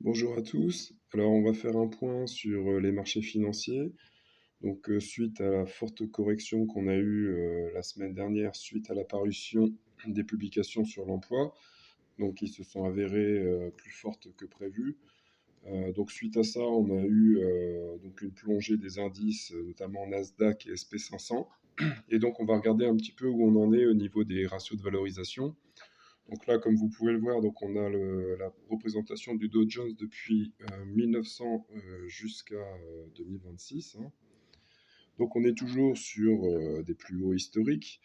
Bonjour à tous. Alors, on va faire un point sur les marchés financiers. Donc, suite à la forte correction qu'on a eue la semaine dernière, suite à l'apparition des publications sur l'emploi, donc qui se sont avérées plus fortes que prévu. Donc, suite à ça, on a eu donc une plongée des indices, notamment Nasdaq et SP 500. Et donc, on va regarder un petit peu où on en est au niveau des ratios de valorisation. Donc là, comme vous pouvez le voir, donc on a la représentation du Dow Jones depuis 1900 jusqu'à 2026, hein. Donc on est toujours sur des plus hauts historiques.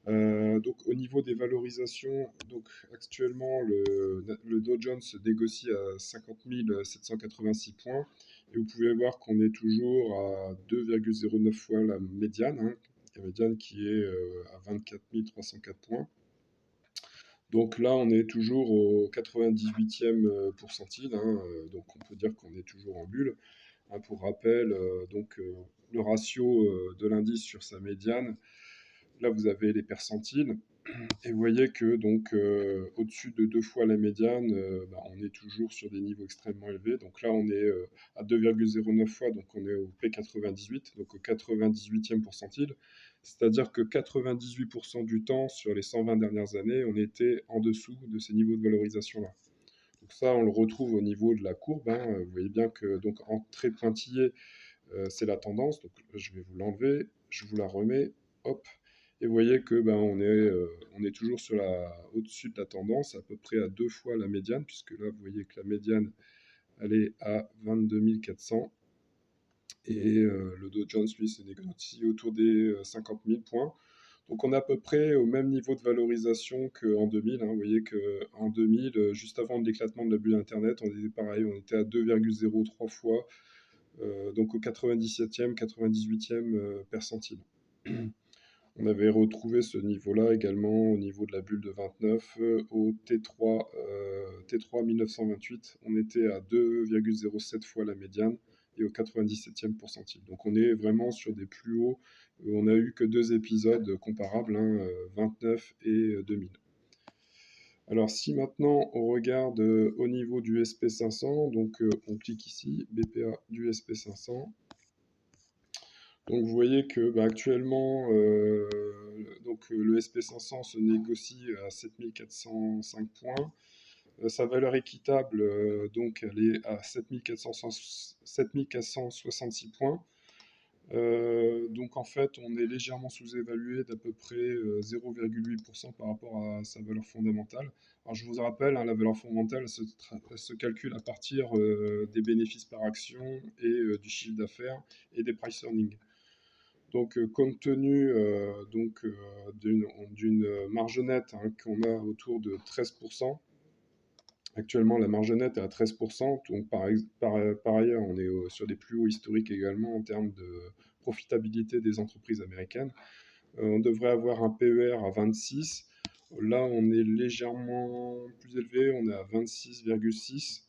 Donc au niveau des valorisations, donc actuellement le Dow Jones se négocie à 50 786 points et vous pouvez voir qu'on est toujours à 2,09 fois la médiane, hein, la médiane qui est à 24 304 points. Donc là, on est toujours au 98e pourcentile, hein, donc on peut dire qu'on est toujours en bulle, hein. Pour rappel, le ratio de l'indice sur sa médiane, là vous avez les percentiles, et vous voyez que donc au-dessus de deux fois la médiane, on est toujours sur des niveaux extrêmement élevés. Donc là, on est à 2,09 fois, donc on est au P98, donc au 98e pourcentile. C'est-à-dire que 98% du temps, sur les 120 dernières années, on était en dessous de ces niveaux de valorisation-là. Donc ça, on le retrouve au niveau de la courbe, hein. Vous voyez bien que donc en très pointillé, c'est la tendance. Donc je vais vous l'enlever, je vous la remets, hop. Et vous voyez que on est toujours au-dessus de la tendance, à peu près à deux fois la médiane, puisque là, vous voyez que la médiane, elle est à 22 400. Et le Dow Jones, lui, se négocie autour des 50 000 points. Donc on est à peu près au même niveau de valorisation qu'en 2000, hein. Vous voyez qu'en 2000, juste avant l'éclatement de la bulle Internet, on était pareil, on était à 2,03 fois, donc au 97e, 98e percentile. On avait retrouvé ce niveau-là également au niveau de la bulle de 29, au T3 1928, on était à 2,07 fois la médiane et au 97e pourcentile. Donc on est vraiment sur des plus hauts. On n'a eu que deux épisodes comparables, hein, 29 et 2000. Alors si maintenant on regarde au niveau du SP 500, donc on clique ici, BPA du SP 500. Donc vous voyez que actuellement, le SP 500 se négocie à 7405 points. Sa valeur équitable, donc elle est à 7466 points. Donc en fait, on est légèrement sous-évalué d'à peu près 0,8% par rapport à sa valeur fondamentale. Alors je vous rappelle, hein, la valeur fondamentale elle se calcule à partir des bénéfices par action et du chiffre d'affaires et des price earnings. Donc, compte tenu d'une marge nette, hein, qu'on a autour de 13%, actuellement la marge nette est à 13%, donc par ailleurs on est sur des plus hauts historiques également en termes de profitabilité des entreprises américaines. On devrait avoir un PER à 26. Là, on est légèrement plus élevé, on est à 26,6.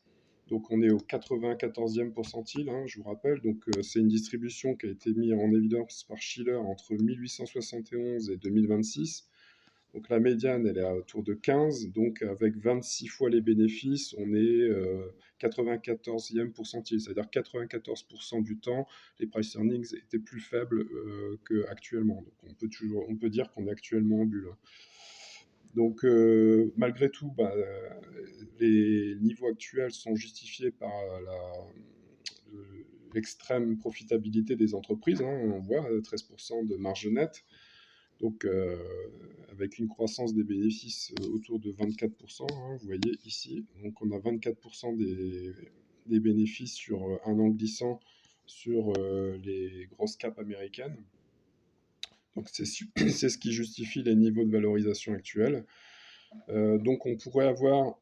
Donc on est au 94e pourcentile, hein, je vous rappelle. Donc c'est une distribution qui a été mise en évidence par Shiller entre 1871 et 2026. Donc la médiane, elle est autour de 15. Donc avec 26 fois les bénéfices, on est 94e pourcentile. C'est-à-dire 94% du temps, les price earnings étaient plus faibles qu'actuellement. Donc on peut dire qu'on est actuellement en bulle, hein. Donc, malgré tout, les niveaux actuels sont justifiés par l'extrême profitabilité des entreprises, hein. On voit 13% de marge nette, donc avec une croissance des bénéfices autour de 24%, hein, vous voyez ici. Donc, on a 24% des bénéfices sur un an glissant sur les grosses caps américaines. Donc, c'est ce qui justifie les niveaux de valorisation actuels. Donc on pourrait avoir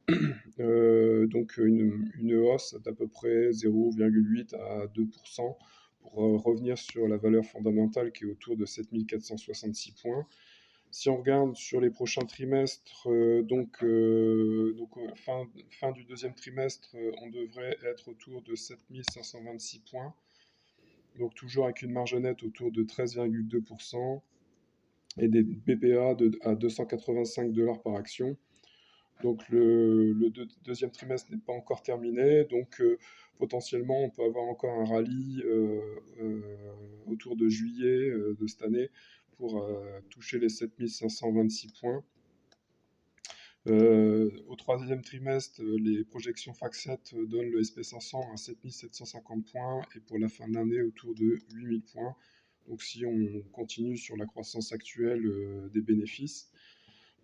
donc une hausse d'à peu près 0,8 à 2% pour revenir sur la valeur fondamentale qui est autour de 7466 points. Si on regarde sur les prochains trimestres, fin du deuxième trimestre, on devrait être autour de 7526 points. Donc toujours avec une marge nette autour de 13,2% et des BPA à 285 $ par action. Donc le deuxième trimestre n'est pas encore terminé, donc potentiellement on peut avoir encore un rallye autour de juillet de cette année pour toucher les 7526 points. Au troisième trimestre, les projections FactSet donnent le SP500 à 7750 points et pour la fin de l'année autour de 8000 points. Donc si on continue sur la croissance actuelle des bénéfices.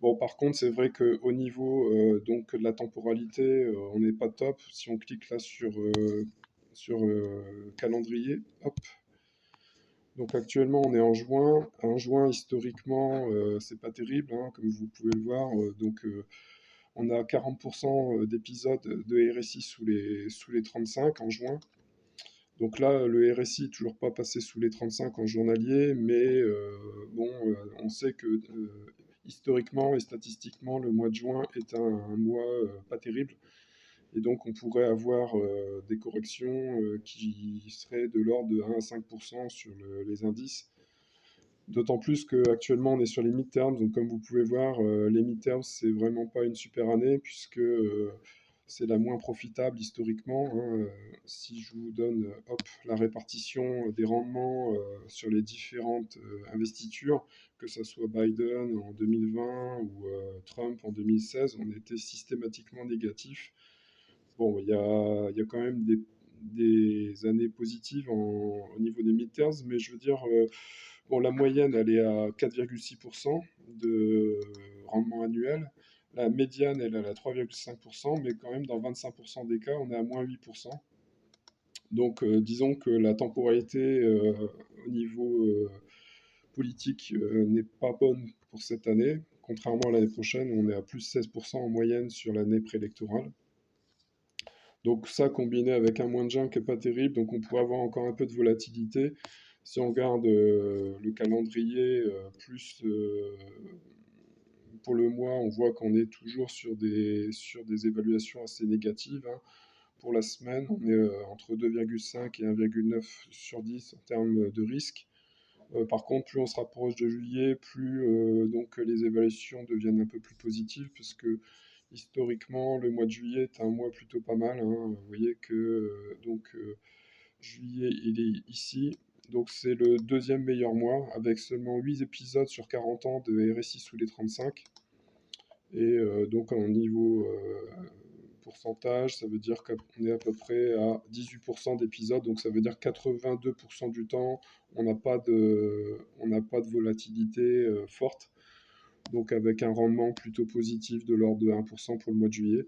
Bon, par contre, c'est vrai qu'au niveau donc, de la temporalité, on n'est pas top. Si on clique là sur calendrier, hop. Donc actuellement, on est en juin. En juin, historiquement, c'est pas terrible, hein, comme vous pouvez le voir. On a 40% d'épisodes de RSI sous les 35 en juin. Donc là, le RSI n'est toujours pas passé sous les 35 en journalier, mais bon, on sait que historiquement et statistiquement, le mois de juin est un mois pas terrible. Et donc, on pourrait avoir des corrections qui seraient de l'ordre de 1 à 5% sur les indices. D'autant plus qu'actuellement, on est sur les midterms. Donc, comme vous pouvez voir, les midterms, c'est vraiment pas une super année puisque c'est la moins profitable historiquement, hein. Si je vous donne hop, la répartition des rendements sur les différentes investitures, que ce soit Biden en 2020 ou Trump en 2016, on était systématiquement négatif. Bon, il y a quand même des années positives au niveau des midterms, mais je veux dire, bon, la moyenne, elle est à 4,6% de rendement annuel. La médiane, elle est à 3,5%, mais quand même, dans 25% des cas, on est à moins 8%. Donc, disons que la temporalité au niveau politique n'est pas bonne pour cette année. Contrairement à l'année prochaine, où on est à plus 16% en moyenne sur l'année préélectorale. Donc ça, combiné avec un moins de juin qui n'est pas terrible, donc on pourrait avoir encore un peu de volatilité. Si on regarde le calendrier plus pour le mois, on voit qu'on est toujours sur des évaluations assez négatives, hein. Pour la semaine, on est entre 2,5 et 1,9 sur 10 en termes de risque. Par contre, plus on se rapproche de juillet, plus donc les évaluations deviennent un peu plus positives, parce que historiquement, le mois de juillet est un mois plutôt pas mal, hein. Vous voyez que juillet, il est ici. Donc c'est le deuxième meilleur mois, avec seulement 8 épisodes sur 40 ans de RSI sous les 35. Et donc en niveau pourcentage, ça veut dire qu'on est à peu près à 18% d'épisodes, donc ça veut dire 82% du temps, on n'a pas de volatilité forte, donc avec un rendement plutôt positif de l'ordre de 1% pour le mois de juillet.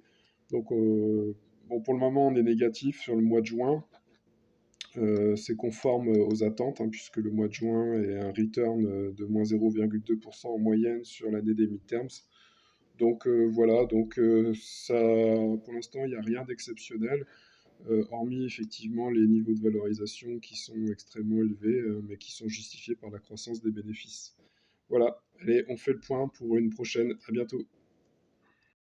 Donc bon, pour le moment, on est négatif sur le mois de juin. C'est conforme aux attentes, hein, puisque le mois de juin est un return de moins 0,2% en moyenne sur l'année des midterms. Donc voilà, donc ça, pour l'instant, il n'y a rien d'exceptionnel, hormis effectivement les niveaux de valorisation qui sont extrêmement élevés, mais qui sont justifiés par la croissance des bénéfices. Voilà, allez, on fait le point pour une prochaine. À bientôt.